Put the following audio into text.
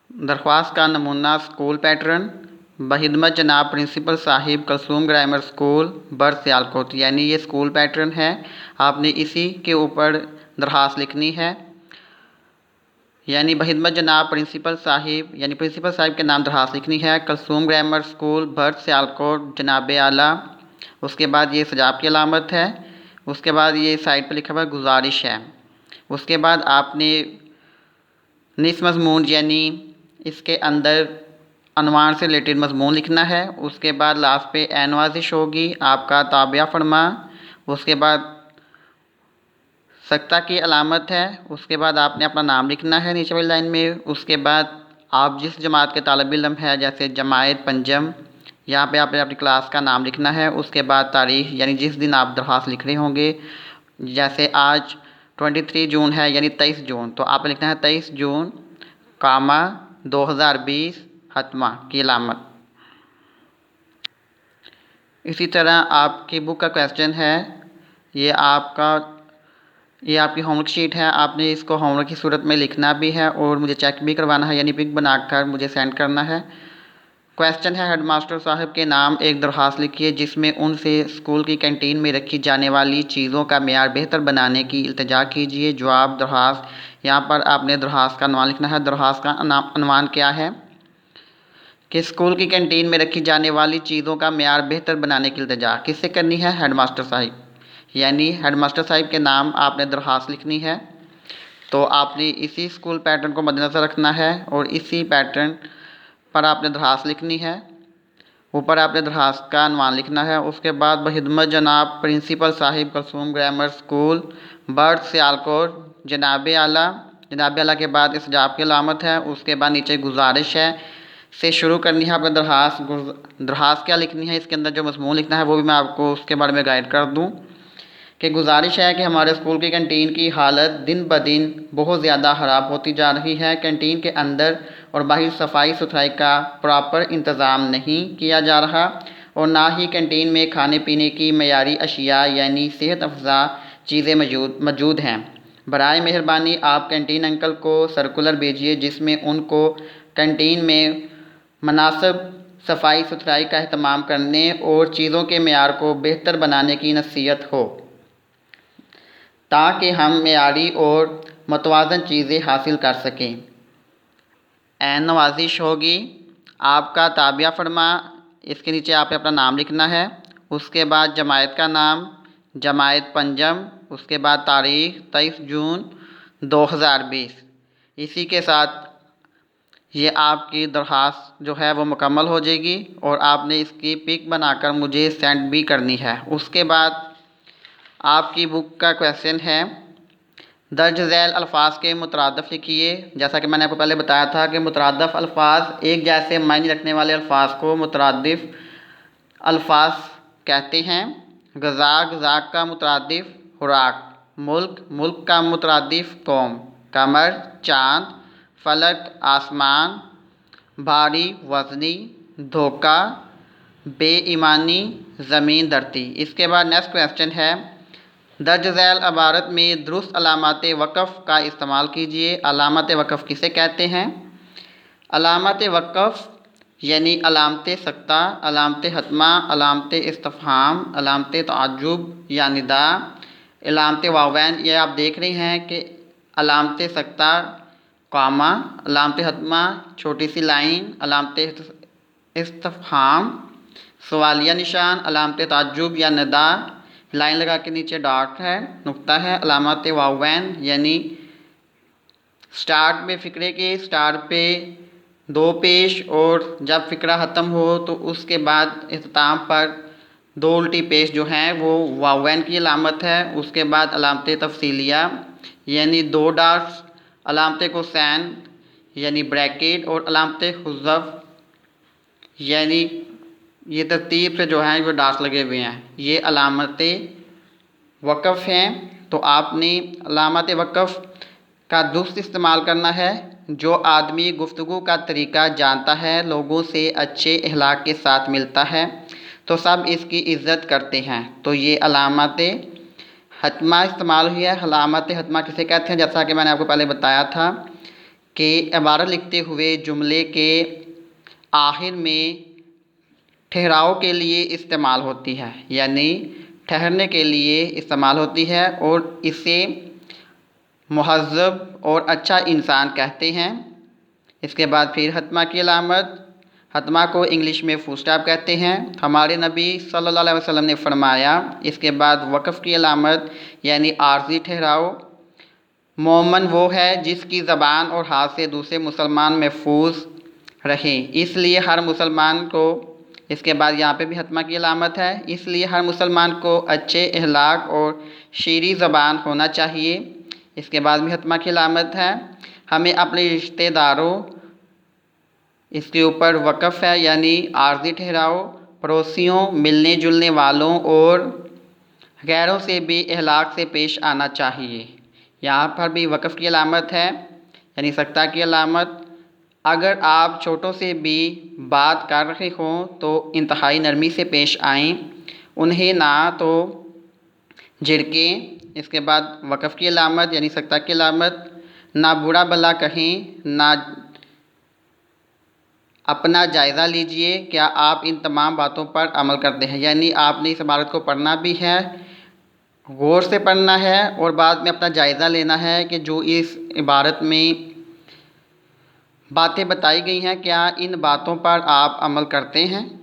दरख्वास्त का नमूना स्कूल पैटर्न, बहिदमत जनाब प्रिंसिपल साहिब कलसूम ग्रामर स्कूल बर्थ सियालकोट, यानी ये स्कूल पैटर्न है। आपने इसी के ऊपर दरख्वास्त लिखनी है। यानी बहिदमत जनाब प्रिंसिपल साहिब, यानी प्रिंसिपल साहिब के नाम दरख्वास्त लिखनी है। कलसूम ग्रामर स्कूल बर्थ सियालकोट जनाब आला। उसके बाद ये सजाब की अलामत है। उसके बाद ये साइड पर लिखा हुआ गुजारिश है। उसके बाद आपने निस मज़मून यानी इसके अंदर अनवान से रिलेटेड मज़मून लिखना है। उसके बाद लास्ट पे ए नवाजिश होगी आपका ताबिया फरमा। उसके बाद सख्ता की अलामत है। उसके बाद आपने अपना नाम लिखना है नीचे वाली लाइन में। उसके बाद आप जिस जमात के तालिब इल्म है, जैसे जमायत पंजम, यहाँ पे आपने अपनी क्लास का नाम लिखना है। उसके बाद तारीख़, यानी जिस दिन आप दरख्वास्त लिख रहे होंगे, जैसे आज 23 जून है यानी 23 जून, तो आपने लिखना है 23 जून कामा 2020 हतमा की अलामत। इसी तरह आपकी बुक का क्वेश्चन है, ये आपकी होमवर्क शीट है। आपने इसको होमवर्क की सूरत में लिखना भी है और मुझे चेक भी करवाना है, यानी पिक बनाकर मुझे सेंड करना है। क्वेश्चन है, हेडमास्टर साहब के नाम एक दरख्वास्त लिखिए जिसमें उनसे स्कूल की कैंटीन में रखी जाने वाली चीज़ों का मेयार बेहतर बनाने की इल्तिजा कीजिए। जवाब दरख्वास्त, यहाँ पर आपने दरख्वास्त का अनवान लिखना है। दरख्वास्त का अनवान क्या है कि स्कूल की कैंटीन में रखी जाने वाली चीज़ों का मेयार बेहतर बनाने की इल्तिजा किससे करनी है? हेडमास्टर साहिब, यानी हेडमास्टर साहिब के नाम आपने दरख्वास्त लिखनी है। तो आपने इसी स्कूल पैटर्न को मद्देनज़र रखना है और इसी पैटर्न पर आपने दरख्वास्त लिखनी है। ऊपर आपने दरख्वास्त का अनवान लिखना है। उसके बाद बहिदमत जनाब प्रिंसिपल साहिब कलसूम ग्रामर स्कूल बर्थ सियालकोट जनाब आला। जनाब आला के बाद इस जाब की अलामत है। उसके बाद नीचे गुजारिश है से शुरू करनी है आपने दरख्वास्त क्या लिखनी है, इसके अंदर जो मज़मून लिखना है वो भी मैं आपको उसके बारे में गाइड कर दूँ कि गुजारिश है कि हमारे स्कूल की कैंटीन की हालत दिन ब दिन बहुत ज़्यादा ख़राब होती जा रही है। कैंटीन के अंदर और बाहर सफाई सुथराई का प्रॉपर इंतज़ाम नहीं किया जा रहा और ना ही कैंटीन में खाने पीने की मयारी अशिया यानी सेहत अफ़ज़ा चीज़ें मौजूद हैं। बराए मेहरबानी आप कैंटीन अंकल को सर्कुलर भेजिए जिसमें उनको कैंटीन में मुनासिब सफाई सुथराई का अहतमाम करने और चीज़ों के मेयार को बेहतर बनाने की नसीहत हो ताकि हम मेयारी और मुतवाज़न चीज़ें हासिल कर सकें। ऐन नवाजिश होगी आपका ताबिया फरमा, इसके नीचे आपने अपना नाम लिखना है। उसके बाद जमायत का नाम जमायत पंजम, उसके बाद तारीख़ 23 जून 2020। इसी के साथ ये आपकी दरख्वास्त जो है वो मुकम्मल हो जाएगी और आपने इसकी पिक बनाकर मुझे सेंड भी करनी है। उसके बाद आपकी बुक का क्वेश्चन है, दर्ज झैल अल्फाज के मुतरादफ़ लिखिए। जैसा कि मैंने आपको पहले बताया था कि मुतरादफ़ अल्फाज एक जैसे मायने रखने वाले अल्फाज को मुतरादिफ़ अल्फाज कहते हैं। गज़ा, गज़ाक का मुतरादिफ़ खुराक, मुल्क, मुल्क का मुतरादिफ़ कौम, कमर, चाँद, फलक, आसमान, भारी, वज़नी, धोखा, बेईमानी, ज़मीन, धरती। इसके बाद नेक्स्ट क्वेश्चन है, दर्ज झैल अबारत में दुरुस्त अलामत वक़फ़ का इस्तेमाल कीजिए। अलामत वक़फ़ किसे कहते हैं? अलामत वक़फ़ यानी अलामत सख्ता, अलामत हतमा, अलामत इस्तिफ़हाम, अलामत ताज्जुब या निदा, अलामत वावैन। ये आप देख रहे हैं कि अलामत सख्ता कामा, अलामत हतमा छोटी सी लाइन, अलामत इस्तिफ़हाम सवालिया निशान, अलामत ताज्जुब या निदा लाइन लगा के नीचे डॉट है, नुक्ता है, अलामत वावैन यानी स्टार्ट में फ़िक्रे के स्टार्ट पे दो पेश और जब फ़िक्रा ख़त्म हो तो उसके बाद इख्तिताम पर दो उल्टी पेश जो हैं वो वावैन की अलामत है। उसके बाद अलामत तफसीलिया यानी दो डॉट्स, अलामत कोसैन यानी ब्रैकेट और अलामत हुज़्फ़ यानी ये तरतीब से जो हैं वो डॉट्स लगे हुए हैं, ये अलामत वक़फ़ हैं। तो आपने अलामत वक़फ़ का दुरुस्त इस्तेमाल करना है। जो आदमी गुफ्तगू का तरीक़ा जानता है, लोगों से अच्छे अखलाक के साथ मिलता है तो सब इसकी इज़्ज़त करते हैं। तो ये अलामत हतमा इस्तेमाल हुई है। अलामत हतमा किसे कहते हैं? जैसा कि मैंने आपको पहले बताया था के इबारत लिखते हुए जुमले के आखिर में ठहराव के लिए इस्तेमाल होती है, यानी ठहरने के लिए इस्तेमाल होती है और इसे मुहज़्ज़ब और अच्छा इंसान कहते हैं। इसके बाद फिर हतमा की अलामत, हतमा को इंग्लिश में फुल स्टॉप कहते हैं। हमारे नबी सल्लल्लाहु अलैहि वसल्लम ने फरमाया। इसके बाद वक़्फ़ की अलामत यानी आर्ज़ी ठहराव। मोमन वो है जिसकी ज़बान और हाथ से दूसरे मुसलमान महफूज रहे, इसलिए हर मुसलमान को, इसके बाद यहाँ पे भी हतमा की अलामत है, इसलिए हर मुसलमान को अच्छे अखलाक और शीरी ज़बान होना चाहिए। इसके बाद भी हतमा की अलामत है, हमें अपने रिश्तेदारों, इसके ऊपर वक़्फ़ है यानी आर्ज़ी ठहराव, पड़ोसियों, मिलने जुलने वालों और गैरों से भी अखलाक से पेश आना चाहिए। यहाँ पर भी वक़्फ़ की अलामत है यानी सख्ता की अलामत। अगर आप छोटों से भी बात कर रहे हों तो इंतहाई नरमी से पेश आएँ, उन्हें ना तो झिड़कें। इसके बाद वक़्फ़ की अलामत यानी सख्ता की अलामत, ना बुरा भला कहें, ना अपना जायज़ा लीजिए क्या आप इन तमाम बातों पर अमल करते हैं, यानी आपने इस इबारत को पढ़ना भी है, गौर से पढ़ना है और बाद में अपना जायज़ा लेना है कि जो इस इबारत में बातें बताई गई हैं क्या इन बातों पर आप अमल करते हैं।